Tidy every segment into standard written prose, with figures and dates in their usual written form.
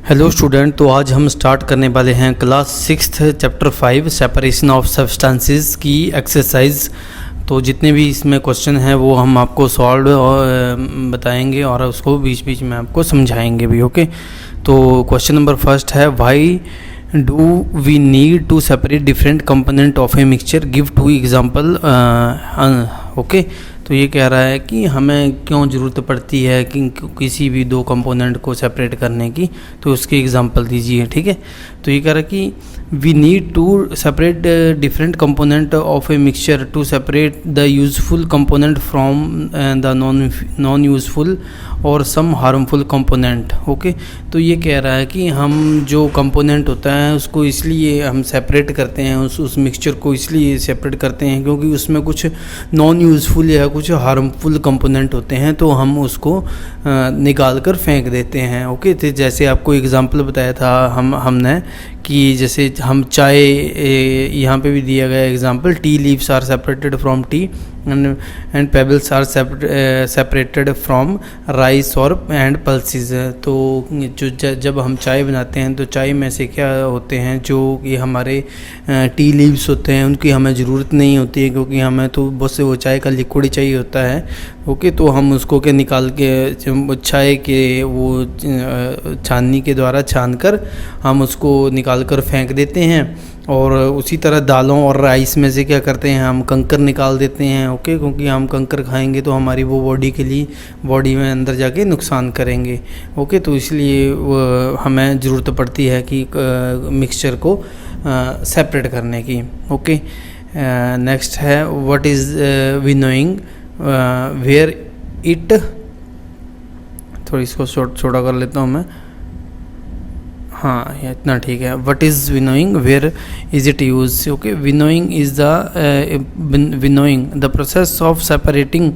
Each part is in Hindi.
हेलो स्टूडेंट, तो आज हम स्टार्ट करने वाले हैं class 6th chapter 5 separation of substances की एक्सरसाइज। तो जितने भी इसमें क्वेश्चन हैं वो हम आपको सॉल्व बताएंगे और उसको बीच बीच में आपको समझाएंगे भी। ओके, तो क्वेश्चन नंबर फर्स्ट है, why do we need to separate different component of a mixture, give 2 example. Okay, तो ये कह रहा है कि हमें क्यों ज़रूरत पड़ती है कि किसी भी दो कंपोनेंट को सेपरेट करने की, तो उसके एग्जांपल दीजिए। ठीक है, तो ये कह रहा है कि we need to separate different component of a mixture to separate the useful component from the non useful और सम हार्मफुल कंपोनेंट। ओके, तो ये कह रहा है कि हम जो कंपोनेंट होता है उसको इसलिए हम सेपरेट करते हैं, उस मिक्सचर को इसलिए सेपरेट करते हैं क्योंकि उसमें कुछ नॉन यूजफुल या कुछ हार्मफुल कंपोनेंट होते हैं, तो हम उसको निकाल कर फेंक देते हैं। ओके, तो जैसे आपको एग्जांपल बताया था हमने कि जैसे हम चाय, यहाँ पे भी दिया गया example, tea leaves are separated from tea and pebbles are separated from rice और एंड पल्सेस। तो जो जब हम चाय बनाते हैं तो चाय में से क्या होते हैं, जो कि हमारे टी लीव्स होते हैं उनकी हमें ज़रूरत नहीं होती है क्योंकि हमें तो बस वो चाय का लिक्विड ही चाहिए होता है। ओके, तो हम उसको क्या निकाल के चाय के वो छाननी के द्वारा छान कर हम उसको निकाल कर फेंक देते हैं। और उसी तरह दालों और राइस में से क्या करते हैं, हम कंकर निकाल देते हैं। ओके, क्योंकि हम कंकर खाएंगे तो हमारी वो बॉडी में अंदर जाके नुकसान करेंगे। ओके, तो इसलिए हमें ज़रूरत पड़ती है कि मिक्सचर को सेपरेट करने की। ओके, नेक्स्ट है, what is winnowing where it, थोड़ी इसको छोटा कर लेता हूँ मैं। हाँ, इतना ठीक है। What is winnowing, where is it use. Okay, winnowing is the process of separating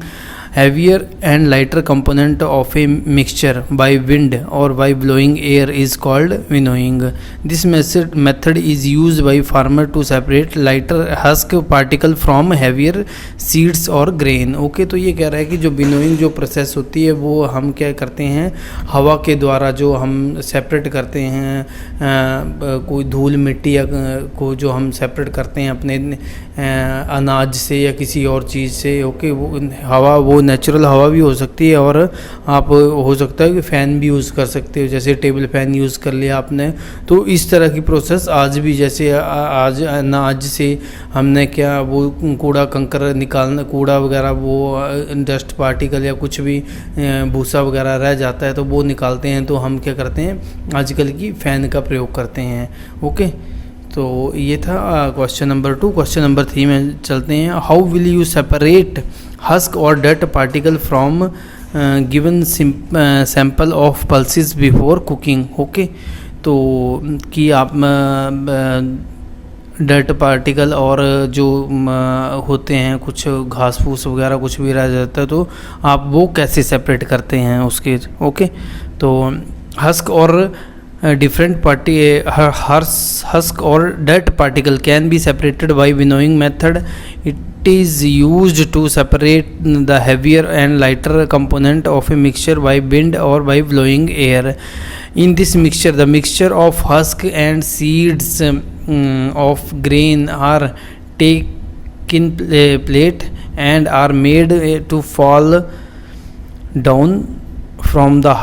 heavier and lighter component of a mixture by wind or by blowing air is called winnowing. This method is used by farmer to separate lighter husk particle from heavier seeds or grain. Okay, तो ये कह रहा है कि जो विनोइंग जो प्रोसेस होती है वो हम क्या करते हैं, हवा के द्वारा जो हम सेपरेट करते हैं, कोई धूल मिट्टी या को जो हम सेपरेट करते हैं अपने अनाज से या किसी और चीज़ से। ओके, वो हवा, वो नेचुरल हवा भी हो सकती है और आप हो सकता है कि फ़ैन भी यूज़ कर सकते हो, जैसे टेबल फ़ैन यूज़ कर लिया आपने। तो इस तरह की प्रोसेस आज भी, जैसे आज से हमने क्या वो कूड़ा कंकर निकालना, कूड़ा वगैरह वो डस्ट पार्टिकल या कुछ भी भूसा वगैरह रह जाता है तो वो निकालते हैं, तो हम क्या करते हैं आजकल की फ़ैन का प्रयोग करते हैं। ओके, तो ये था क्वेश्चन नंबर 2। क्वेश्चन नंबर 3 में चलते हैं, how will you separate husk और dirt particle from given sample of pulses before cooking. Okay, तो कि आप डर्ट पार्टिकल और जो होते हैं कुछ घास फूस वगैरह कुछ भी रह जाता है तो आप वो कैसे सेपरेट करते हैं उसके। ओके, तो हस्क और different husk or dirt particle can be separated by winnowing method. It is used to separate the heavier and lighter component of a mixture by wind or by blowing air. In this mixture, the mixture of husk and seeds of grain are taken plate and are made to fall down from a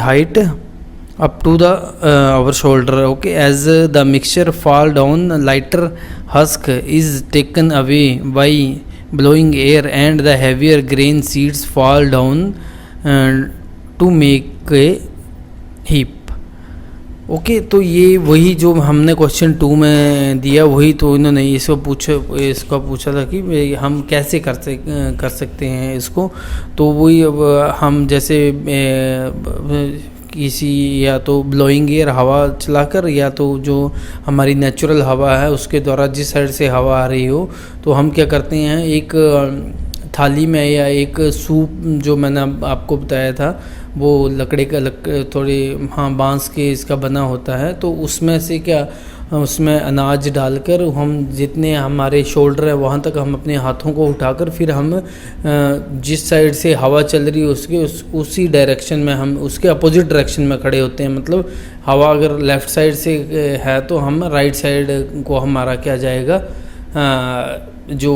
height up to the our shoulder. Okay, as the mixture fall down, lighter husk is taken away by blowing air and the heavier grain seeds fall down to make a heap. Okay, तो ये वही जो हमने क्वेश्चन 2 में दिया वही तो इन्होंने इसका पूछा था कि हम कैसे कर सकते हैं इसको। तो वही अब हम जैसे किसी या तो ब्लोइंग एयर हवा चलाकर या तो जो हमारी नेचुरल हवा है उसके द्वारा जिस साइड से हवा आ रही हो, तो हम क्या करते हैं एक थाली में या एक सूप जो मैंने आपको बताया था वो लकड़ी का थोड़ी हाँ बांस के इसका बना होता है, तो उसमें से क्या उसमें अनाज डालकर हम जितने हमारे शोल्डर है वहाँ तक हम अपने हाथों को उठाकर फिर हम जिस साइड से हवा चल रही है उसी डायरेक्शन में हम उसके अपोजिट डायरेक्शन में खड़े होते हैं। मतलब हवा अगर लेफ़्ट साइड से है तो हम राइट साइड को हमारा क्या जाएगा, जो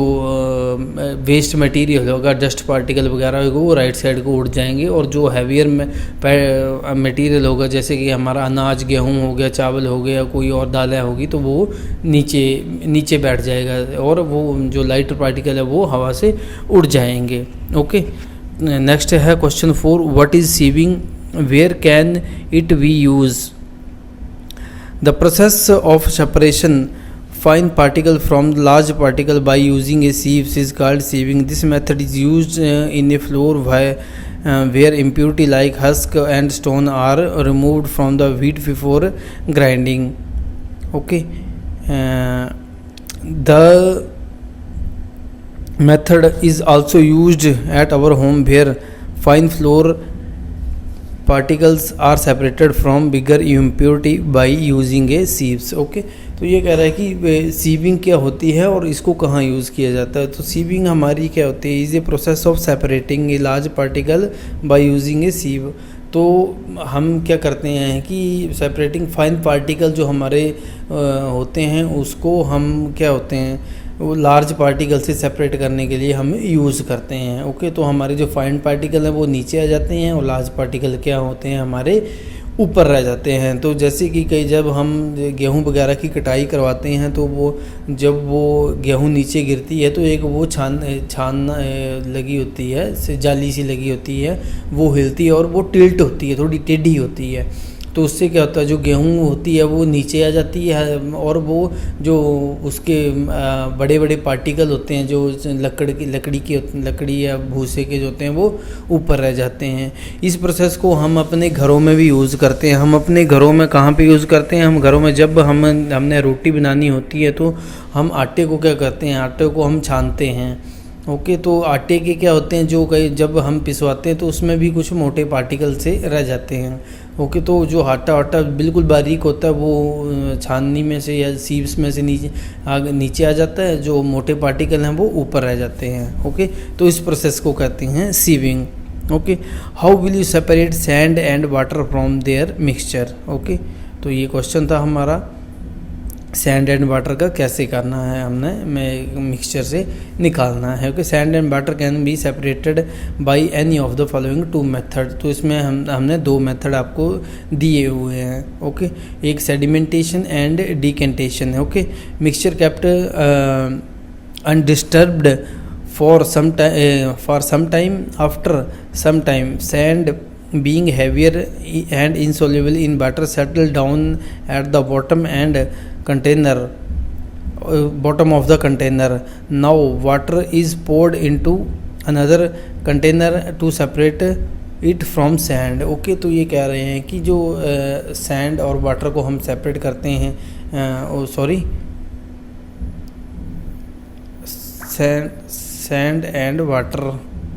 वेस्ट मटेरियल होगा, डस्ट पार्टिकल वगैरह होगा, वो राइट साइड को उड़ जाएंगे, और जो हैवियर मटेरियल होगा जैसे कि हमारा अनाज, गेहूं हो गया, चावल हो गया, कोई और दालें होगी, तो वो नीचे बैठ जाएगा, और वो जो लाइट पार्टिकल है वो हवा से उड़ जाएंगे। ओके, नेक्स्ट है question 4, what is sieving, where can it be use? The process of separation fine particle from large particle by using a sieve is called sieving. This method is used in a flour where impurity like husk and stone are removed from the wheat before grinding. Okay, the method is also used at our home where fine flour particles are separated from bigger impurity by using a sieves. Okay, तो ये कह रहा है कि सीविंग क्या होती है और इसको कहाँ यूज़ किया जाता है। तो सीविंग हमारी क्या होती है, is a process of separating a large particle by using a sieve. तो हम क्या करते हैं कि सेपरेटिंग फाइन पार्टिकल जो हमारे होते हैं उसको हम क्या होते हैं वो लार्ज पार्टिकल से सेपरेट करने के लिए हम यूज़ करते हैं। ओके, तो हमारे जो फाइन पार्टिकल हैं वो नीचे आ जाते हैं और लार्ज पार्टिकल क्या होते हैं हमारे ऊपर रह जाते हैं। तो जैसे कि कई जब हम गेहूं वगैरह की कटाई करवाते हैं तो वो जब वो गेहूं नीचे गिरती है तो एक वो छान लगी होती है, जाली सी लगी होती है, वो हिलती है और वो टिल्ट होती है, थोड़ी टेढ़ी होती है। तो उससे क्या होता है जो गेहूं होती है वो नीचे आ जाती है और वो जो उसके बड़े बड़े पार्टिकल होते हैं जो लकड़ी या भूसे के जो होते हैं वो ऊपर रह जाते हैं। इस प्रोसेस को हम अपने घरों में भी यूज़ करते हैं। हम अपने घरों में कहाँ पे यूज़ करते हैं, हम घरों में जब हमने रोटी बनानी होती है तो हम आटे को क्या करते हैं, आटे को हम छानते हैं। ओके, तो आटे के क्या होते हैं जो कई जब हम पिसवाते हैं तो उसमें भी कुछ मोटे पार्टिकल से रह जाते हैं। ओके, तो जो आटा बिल्कुल बारीक होता है वो छाननी में से या सीव्स में से नीचे आ जाता है, जो मोटे पार्टिकल हैं वो ऊपर रह जाते हैं। ओके, तो इस प्रोसेस को कहते हैं sieving. Okay, how will you separate sand and water from their mixture? Okay, तो ये क्वेश्चन था हमारा, सैंड एंड वाटर का कैसे करना है हमने मिक्सचर से निकालना है। Okay, sand and water can be separated by any of the following two method. तो इसमें हमने दो मेथड आपको दिए हुए हैं। ओके, एक सेडिमेंटेशन एंड डिकेंटेशन है। Okay, mixture kept undisturbed for some time, after some time sand being heavier and insoluble in water settle down at the bottom of the container. Now water is poured into another container to separate it from sand. Okay, तो ये कह रहे हैं कि जो सैंड और वाटर को हम सेपरेट करते हैं, sand and water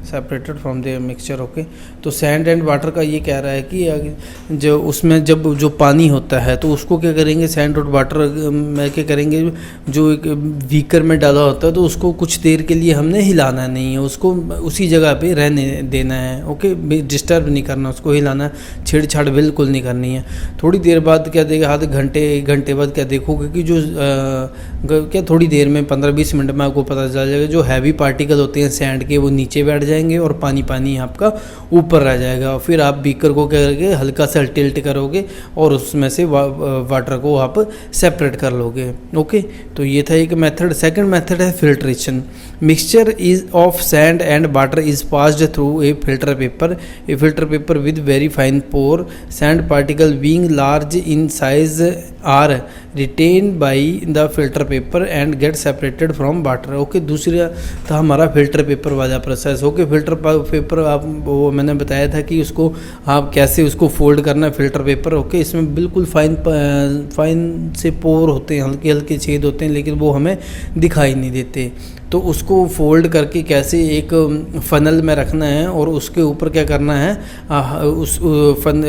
separated from the mixture. Okay, तो सैंड एंड वाटर का ये कह रहा है कि जो उसमें जब जो पानी होता है तो उसको क्या करेंगे, सैंड और वाटर में क्या करेंगे, जो एक बीकर में डाला होता है तो उसको कुछ देर के लिए हमने हिलाना नहीं है, उसको उसी जगह पे रहने देना है। ओके, डिस्टर्ब नहीं करना, उसको हिलाना, छेड़छाड़ बिल्कुल नहीं करनी है। थोड़ी देर बाद क्या देगा, आधे घंटे एक घंटे बाद क्या देखोगे कि जो क्या थोड़ी देर में 15-20 मिनट में आपको पता चल जाएगा जो हैवी पार्टिकल होते हैं सैंड के वो नीचे बैठ जाएंगे और पानी आपका ऊपर रह जाएगा। फिर आप बीकर को क्या करोगे, हल्का सा टिल्ट करोगे और उसमें से वाटर को आप सेपरेट कर लोगे। ओके, तो ये था एक मेथड। सेकंड मेथड है filtration. Mixture is of sand and water is passed through a filter paper with very fine pore. Sand particle being large in size are retained by the filter paper and get separated from water. Okay, दूसरा था हमारा फिल्टर पेपर वाला प्रोसेस। ओके, फिल्टर पेपर आप वो मैंने बताया था कि उसको आप कैसे उसको फोल्ड करना है फिल्टर पेपर। ओके, इसमें बिल्कुल फाइन से पोर होते हैं, हल्के हल्के छेद होते हैं, लेकिन वो हमें दिखाई नहीं देते। तो उसको फोल्ड करके कैसे एक फ़नल में रखना है और उसके ऊपर क्या करना है,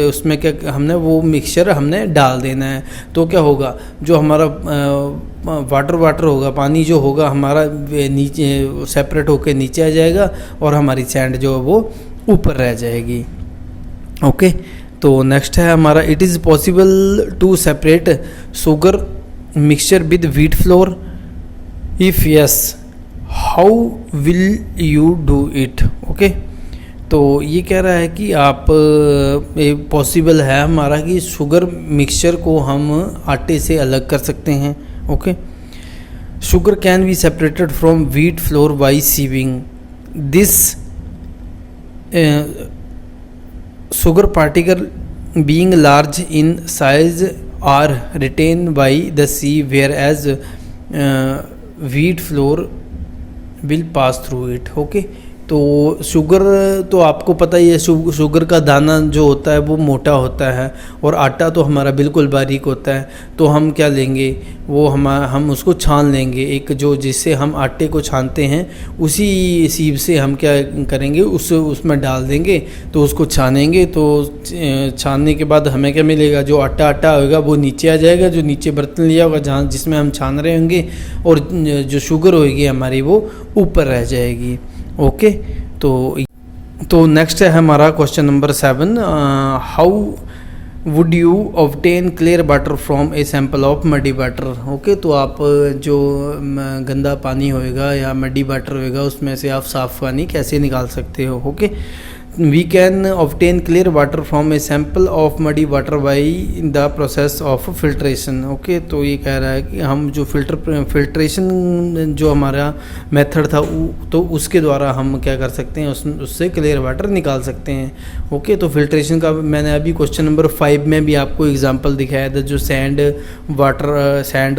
उसमें क्या हमने वो मिक्सचर हमने डाल देना है। तो क्या होगा, जो हमारा वाटर होगा, पानी जो होगा हमारा नीचे सेपरेट होकर नीचे आ जाएगा और हमारी सैंड जो है वो ऊपर रह जाएगी। ओके, तो नेक्स्ट है हमारा, it is possible to separate sugar mixture with wheat flour, if yes how will you do it. Okay, तो ये कह रहा है कि आप पॉसिबल है हमारा कि शुगर मिक्सचर को हम आटे से अलग कर सकते हैं। Okay, sugar can be separated from wheat flour by sieving this sugar particle being large in size are retained by the sieve, whereas wheat flour will pass through it. Okay, तो शुगर तो आपको पता ही है, शुगर का दाना जो होता है वो मोटा होता है और आटा तो हमारा बिल्कुल बारीक होता है। तो हम क्या लेंगे, वो हम उसको छान लेंगे, एक जो जिससे हम आटे को छानते हैं उसी सीब से हम क्या करेंगे, उसमें डाल देंगे, तो उसको छानेंगे। तो छानने के बाद हमें क्या मिलेगा, जो आटा होगा वो नीचे आ जाएगा, जो नीचे बर्तन लिया होगा जहाँ जिसमें हम छान रहे होंगे, और जो शुगर होगी हमारी वो ऊपर रह जाएगी। ओके, तो नेक्स्ट है हमारा question number 7, how would you obtain clear water from a sample of muddy water. Okay, तो आप जो गंदा पानी होएगा या मडी वाटर होएगा उसमें से आप साफ़ पानी कैसे निकाल सकते हो। Okay, we can obtain clear water from a sample of muddy water by the process of filtration. Okay, तो ये कह रहा है कि हम जो फिल्ट्रेशन जो हमारा मेथड था तो उसके द्वारा हम क्या कर सकते हैं, उससे क्लियर वाटर निकाल सकते हैं। ओके, तो फिल्ट्रेशन का मैंने अभी क्वेश्चन नंबर 5 में भी आपको एग्जांपल दिखाया था, जो सैंड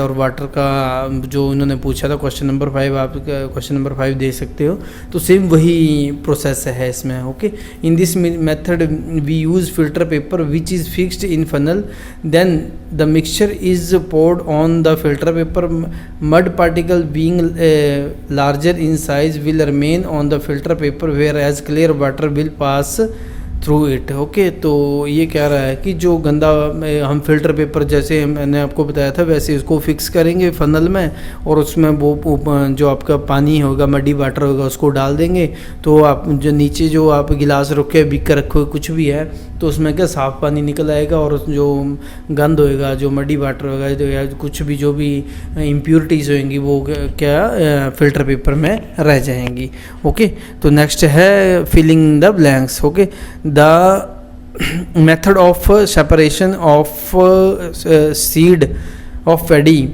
और वाटर का जो उन्होंने पूछा था क्वेश्चन नंबर 5, आप क्वेश्चन नंबर 5 दे सकते हो। तो सेम वही प्रोसेस है इसमें। Okay, in this method we use filter paper which is fixed in funnel, then the mixture is poured on the filter paper. Mud particle being larger in size will remain on the filter paper, whereas clear water will pass through it. Okay, तो ये कह रहा है कि जो गंदा हम फिल्टर पेपर जैसे मैंने आपको बताया था वैसे इसको फिक्स करेंगे फनल में, और उसमें वो जो आपका पानी होगा, मडी वाटर होगा, उसको डाल देंगे। तो आप जो नीचे जो आप गिलास रखे बीकर रखो कुछ भी है, तो उसमें क्या साफ़ पानी निकल आएगा, और जो गंद होएगा, जो मडी वाटर होगा, या कुछ भी जो भी इम्प्योरिटीज़ होंगी वो क्या फ़िल्टर पेपर में रह जाएंगी। ओके, तो नेक्स्ट है filling the blanks. Okay, the method of separation of seed of paddy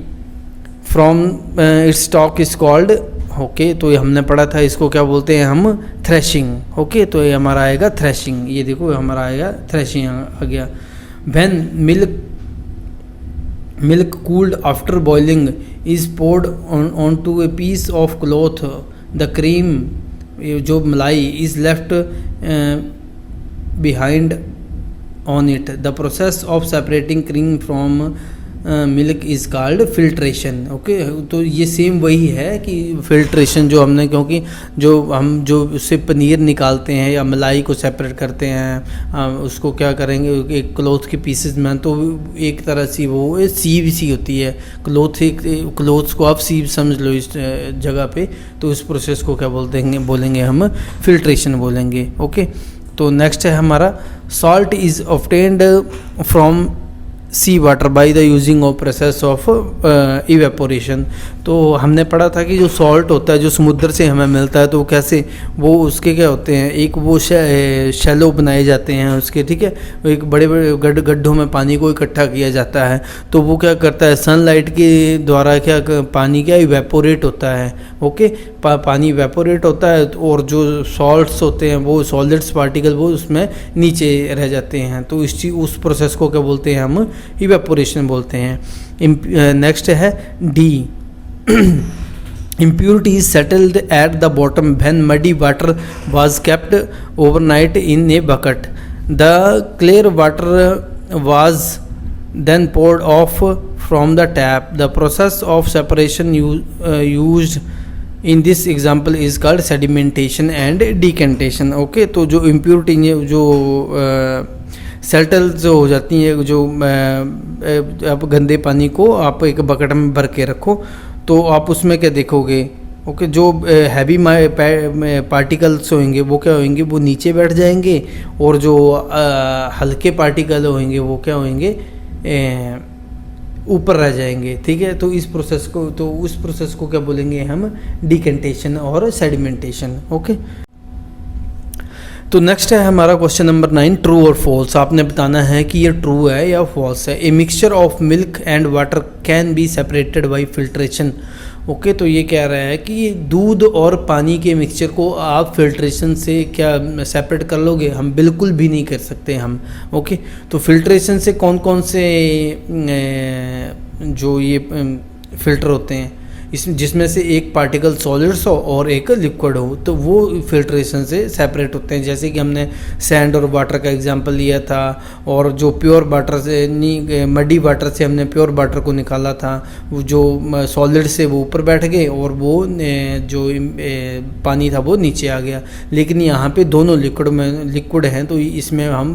from its stalk is called. Okay, तो ये हमने पढ़ा था, इसको क्या बोलते हैं हम, थ्रेशिंग। ओके, तो ये हमारा आएगा थ्रेशिंग, ये देखो हमारा आएगा थ्रेशिंग आ गया। When milk cooled after boiling is poured on to a piece of cloth, the cream जो मलाई is left behind on it. The process of separating cream from milk is called filtration. Okay, तो ये सेम वही है कि फिल्ट्रेशन जो हमने, क्योंकि जो उससे पनीर निकालते हैं या मलाई को सेपरेट करते हैं, उसको क्या करेंगे एक क्लॉथ के पीसेस में, तो एक तरह से वो सीव सी होती है क्लॉथ्स को आप सीव समझ लो इस जगह पे। तो इस प्रोसेस को क्या बोलेंगे हम फिल्ट्रेशन बोलेंगे। ओके, तो नेक्स्ट है हमारा, salt is obtained from sea water by the using of process of evaporation. तो हमने पढ़ा था कि जो सॉल्ट होता है जो समुद्र से हमें मिलता है, तो कैसे वो उसके क्या होते हैं, एक वो शैलो बनाए जाते हैं उसके, ठीक है, एक बड़े बड़े गड्ढों में पानी को इकट्ठा किया जाता है। तो वो क्या करता है, सनलाइट के द्वारा क्या पानी क्या इवेपोरेट होता है। ओके, पानी इवेपोरेट होता है, और जो सॉल्ट्स होते हैं वो सॉलिड्स पार्टिकल वो उसमें नीचे रह जाते हैं। तो उस प्रोसेस को क्या बोलते हैं हम, इवेपोरेशन बोलते हैं। नेक्स्ट है D, impurities settled at the bottom when muddy water was kept overnight in a bucket. The clear water was then poured off from the tap. The process of separation used in this example is called sedimentation and decantation. Okay, तो जो इम्प्योरिटी जो सेटल जो हो जाती है, जो आप गंदे पानी को आप एक बकेट में भर के रखो तो आप उसमें क्या देखोगे, ओके, जो हैवी पार्टिकल्स होंगे वो क्या होंगे, वो नीचे बैठ जाएंगे, और जो हल्के पार्टिकल होंगे वो क्या होंगे, ऊपर रह जाएंगे। ठीक है, तो उस प्रोसेस को क्या बोलेंगे हम, डिकेंटेशन और सेडिमेंटेशन। ओके, तो नेक्स्ट है हमारा क्वेश्चन नंबर 9, ट्रू और फॉल्स। आपने बताना है कि ये ट्रू है या फॉल्स है। A mixture of milk and water can be separated by filtration. Okay, तो ये कह रहा है कि दूध और पानी के मिक्सचर को आप फिल्ट्रेशन से क्या सेपरेट कर लोगे, हम बिल्कुल भी नहीं कर सकते हम। ओके, तो फिल्ट्रेशन से कौन कौन से जो ये फिल्टर होते हैं, जिसमें से एक पार्टिकल सॉलिड्स हो और एक लिक्विड हो, तो वो फिल्ट्रेशन से सेपरेट होते हैं। जैसे कि हमने सैंड और वाटर का एग्जांपल लिया था, और जो प्योर वाटर से मडी वाटर से हमने प्योर वाटर को निकाला था, वो जो सॉलिड से वो ऊपर बैठ गए और वो जो पानी था वो नीचे आ गया। लेकिन यहाँ पे दोनों लिक्विड हैं, तो इसमें हम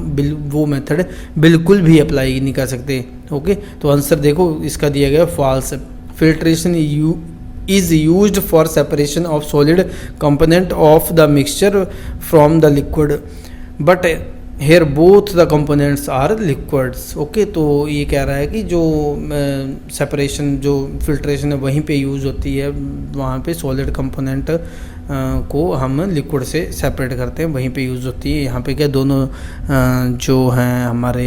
वो मेथड बिल्कुल भी अप्लाई नहीं कर सकते। ओके, तो आंसर देखो इसका दिया गया false. Filtration is used for separation of solid component of the mixture from the liquid, but here both the components are liquids. Okay, तो ये कह रहा है कि जो सेपरेशन जो फिल्ट्रेशन है वहीं पे यूज़ होती है, वहाँ पे सॉलिड कंपोनेंट को हम लिक्विड से सेपरेट करते हैं, वहीं पे यूज़ होती है। यहाँ पे क्या दोनों जो हैं हमारे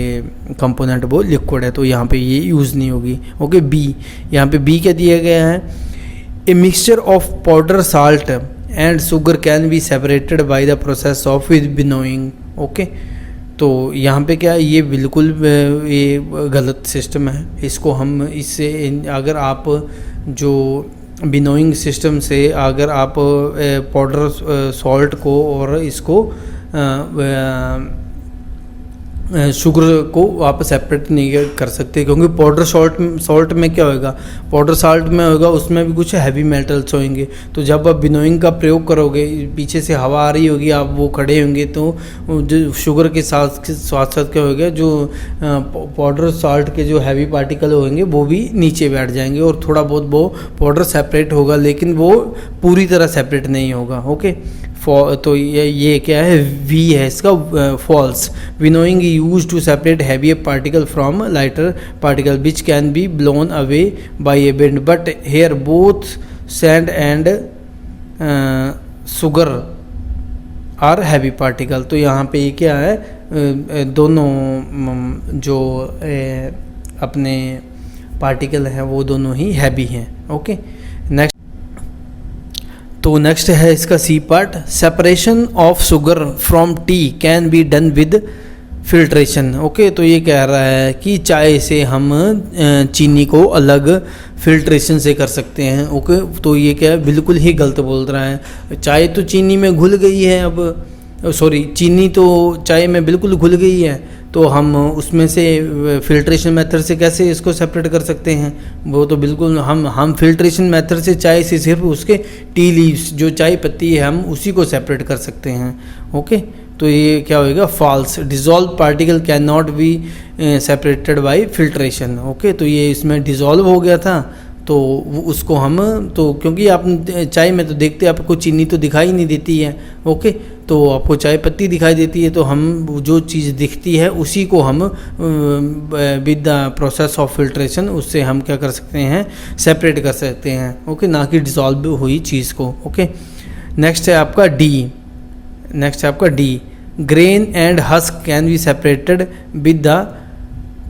कंपोनेंट वो लिक्विड है, तो यहाँ पे ये यूज़ नहीं होगी। ओके, बी, यहाँ पे बी क्या दिया गया है, a mixture of powder salt and sugar can be separated by the process of winnowing. Okay, तो यहाँ पे क्या ये बिल्कुल ये गलत सिस्टम है। इसको हम इससे अगर आप जो विनोइंग सिस्टम से अगर आप पाउडर सॉल्ट को और इसको शुगर को आप सेपरेट नहीं कर सकते, क्योंकि पाउडर सॉल्ट में क्या होगा, पाउडर सॉल्ट में होगा उसमें भी कुछ हैवी मेटल्स होंगे। तो जब आप विनोइंग का प्रयोग करोगे, पीछे से हवा आ रही होगी, आप वो खड़े होंगे, तो जो शुगर के साथ साथ क्या होगा, जो पाउडर सॉल्ट के जो हैवी पार्टिकल होंगे वो भी नीचे बैठ जाएंगे, और थोड़ा बहुत वो पाउडर सेपरेट होगा, लेकिन वो पूरी तरह सेपरेट नहीं होगा। ओके, तो ये क्या है, वी है इसका false. Winnowing use to separate heavy particle from lighter particle which can be blown away by a wind, but here both sand and sugar are heavy particle. तो यहाँ पे ये क्या है, दोनों जो अपने पार्टिकल हैं वो दोनों ही हैवी हैं। ओके, नेक्स्ट, तो नेक्स्ट है इसका C part, separation of sugar from tea can be done with filtration. Okay, तो ये कह रहा है कि चाय से हम चीनी को अलग फिल्ट्रेशन से कर सकते हैं। ओके, तो ये क्या है, बिल्कुल ही गलत बोल रहा है। चाय तो चीनी में घुल गई है, अब सॉरी चीनी तो चाय में बिल्कुल घुल गई है, तो हम उसमें से फिल्ट्रेशन मेथड से कैसे इसको सेपरेट कर सकते हैं, वो तो बिल्कुल हम फिल्ट्रेशन मेथड से चाय से सिर्फ उसके टी लीव्स जो चाय पत्ती है हम उसी को सेपरेट कर सकते हैं। ओके, तो ये क्या होएगा, false. Dissolve particle can not be separated by filtration. Okay, तो ये इसमें डिजॉल्व हो गया था, तो उसको हम तो क्योंकि आप चाय में तो देखते हैं आपको चीनी तो दिखाई नहीं देती है। ओके, तो आपको चाय पत्ती दिखाई देती है, तो हम जो चीज़ दिखती है उसी को हम with the process of filtration उससे हम क्या कर सकते हैं, सेपरेट कर सकते हैं। ओके, ना कि डिसॉल्व हुई चीज़ को। ओके, नेक्स्ट है आपका D, grain and husk can be separated with the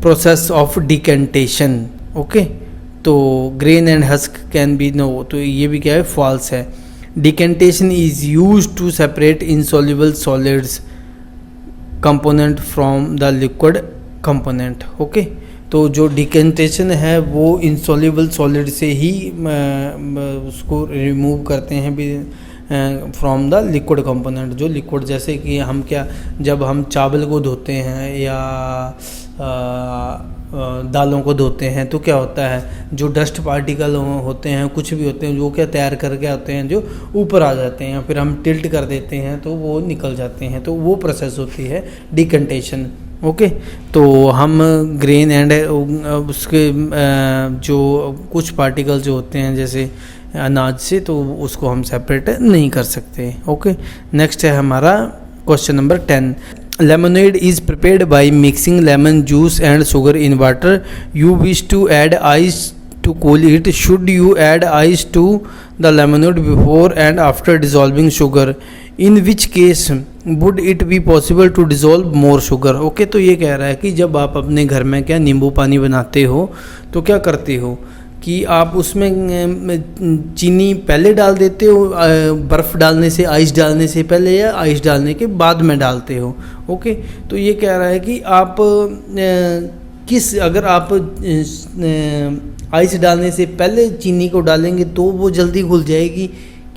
process of decantation. Okay, तो grain and husk can be no, तो ये भी क्या है, फॉल्स है। Decantation is use to separate insoluble solids component from the liquid component. Okay, तो जो डिकेंटेशन है वो इनसॉल्युबल सॉलिड से ही उसको रिमूव करते हैं फ्रॉम द लिक्विड कंपोनेंट। जो लिक्विड, जैसे कि हम क्या, जब हम चावल को धोते हैं या दालों को धोते हैं तो क्या होता है, जो डस्ट पार्टिकल होते हैं, कुछ भी होते हैं, जो क्या तैयार करके आते हैं, जो ऊपर आ जाते हैं, फिर हम टिल्ट कर देते हैं तो वो निकल जाते हैं, तो वो प्रोसेस होती है डिकंटेशन। ओके, तो हम ग्रेन एंड उसके जो कुछ पार्टिकल जो होते हैं जैसे अनाज से, तो उसको हम सेपरेट नहीं कर सकते। ओके, नेक्स्ट है हमारा question number 10। Lemonade is prepared by mixing lemon juice and sugar in water. You wish to add ice to cool it. Should you add ice to the lemonade before and after dissolving sugar? In which case would it be possible to dissolve more sugar? Okay, तो ये कह रहा है कि जब आप अपने घर में क्या नींबू पानी बनाते हो तो क्या करते हो कि आप उसमें चीनी पहले डाल देते हो, बर्फ़ डालने से, आइस डालने से पहले, या आइस डालने के बाद में डालते हो। ओके, तो ये कह रहा है कि आप अगर आप आइस डालने से पहले चीनी को डालेंगे तो वो जल्दी घुल जाएगी,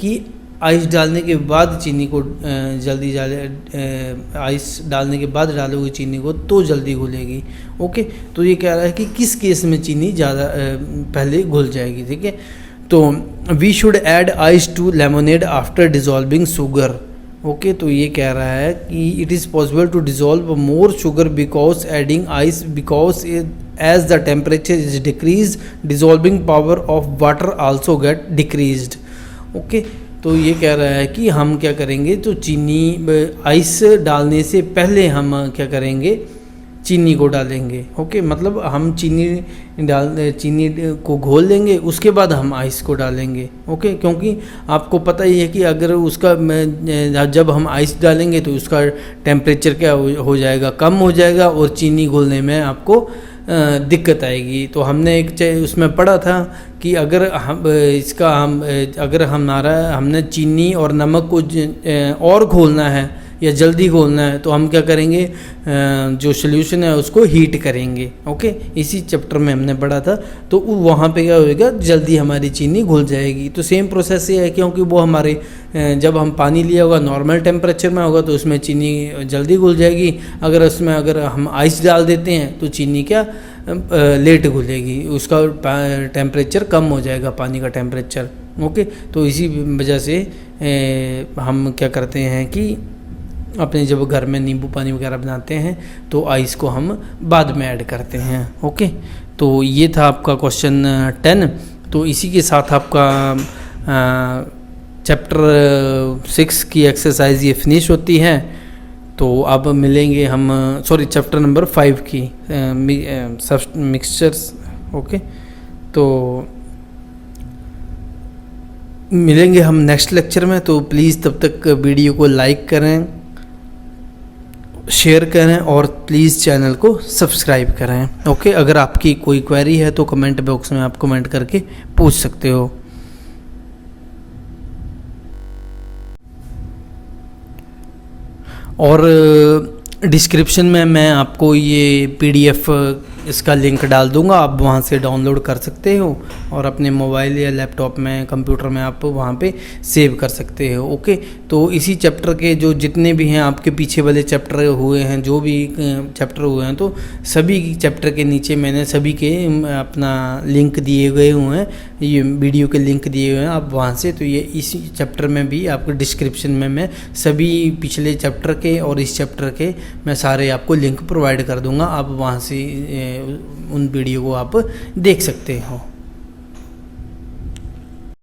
कि आइस डालने के बाद चीनी को जल्दी आइस डालने के बाद डालोगे चीनी को तो जल्दी घुलेगी। ओके, तो ये कह रहा है कि किस केस में चीनी ज़्यादा पहले घुल जाएगी। ठीक है, तो we should add ice to lemonade after dissolving sugar. Okay, तो ये कह रहा है कि it is possible to dissolve more sugar because adding ice, because as the temperature is decrease dissolving power of water also get decreased. Okay, तो ये कह रहा है कि हम क्या करेंगे, तो चीनी आइस डालने से पहले हम क्या करेंगे, चीनी को डालेंगे। ओके, मतलब हम चीनी को घोल लेंगे, उसके बाद हम आइस को डालेंगे। ओके, क्योंकि आपको पता ही है कि अगर उसका जब हम आइस डालेंगे तो उसका टेम्परेचर क्या हो जाएगा, कम हो जाएगा, और चीनी घोलने में आपको दिक्कत आएगी। तो हमने एक उसमें पढ़ा था कि अगर हमने चीनी और नमक को और घोलना है या जल्दी घोलना है तो हम क्या करेंगे, जो सोल्यूशन है उसको हीट करेंगे। ओके, इसी चैप्टर में हमने पढ़ा था, तो वहाँ पे क्या होएगा, जल्दी हमारी चीनी घुल जाएगी। तो सेम प्रोसेस ये है, क्योंकि वो हमारे जब हम पानी लिया होगा नॉर्मल टेम्परेचर में होगा तो उसमें चीनी जल्दी घुल जाएगी। अगर हम आइस डाल देते हैं तो चीनी क्या लेट घुलेगी, उसका टेम्परेचर कम हो जाएगा, पानी का टेम्परेचर। ओके, तो इसी वजह से हम क्या करते हैं कि अपने जब घर में नींबू पानी वगैरह बनाते हैं तो आइस को हम बाद में ऐड करते हैं। ओके, तो ये था आपका क्वेश्चन 10। तो इसी के साथ आपका चैप्टर 6 की एक्सरसाइज ये फिनिश होती है। तो अब मिलेंगे हम, चैप्टर नंबर 5 की मिक्सचर्स। ओके, तो मिलेंगे हम नेक्स्ट लेक्चर में। तो प्लीज़ तब तक वीडियो को लाइक करें, शेयर करें और प्लीज़ चैनल को सब्सक्राइब करें। ओके, अगर आपकी कोई क्वेरी है तो कमेंट बॉक्स में आप कमेंट करके पूछ सकते हो। और डिस्क्रिप्शन में मैं आपको ये PDF इसका लिंक डाल दूंगा, आप वहाँ से डाउनलोड कर सकते हो और अपने मोबाइल या लैपटॉप में, कंप्यूटर में आप वहाँ पे सेव कर सकते हो। ओके, तो इसी चैप्टर के जो जितने भी हैं आपके पीछे वाले चैप्टर हुए हैं, जो भी चैप्टर हुए हैं, तो सभी चैप्टर के नीचे मैंने सभी के अपना लिंक दिए गए हुए हैं, ये वीडियो के लिंक दिए हुए हैं आप वहाँ से। तो ये इसी चैप्टर में भी आपको डिस्क्रिप्शन में मैं सभी पिछले चैप्टर के और इस चैप्टर के मैं सारे आपको लिंक प्रोवाइड कर दूँगा, आप वहाँ से उन वीडियो को आप देख सकते हो।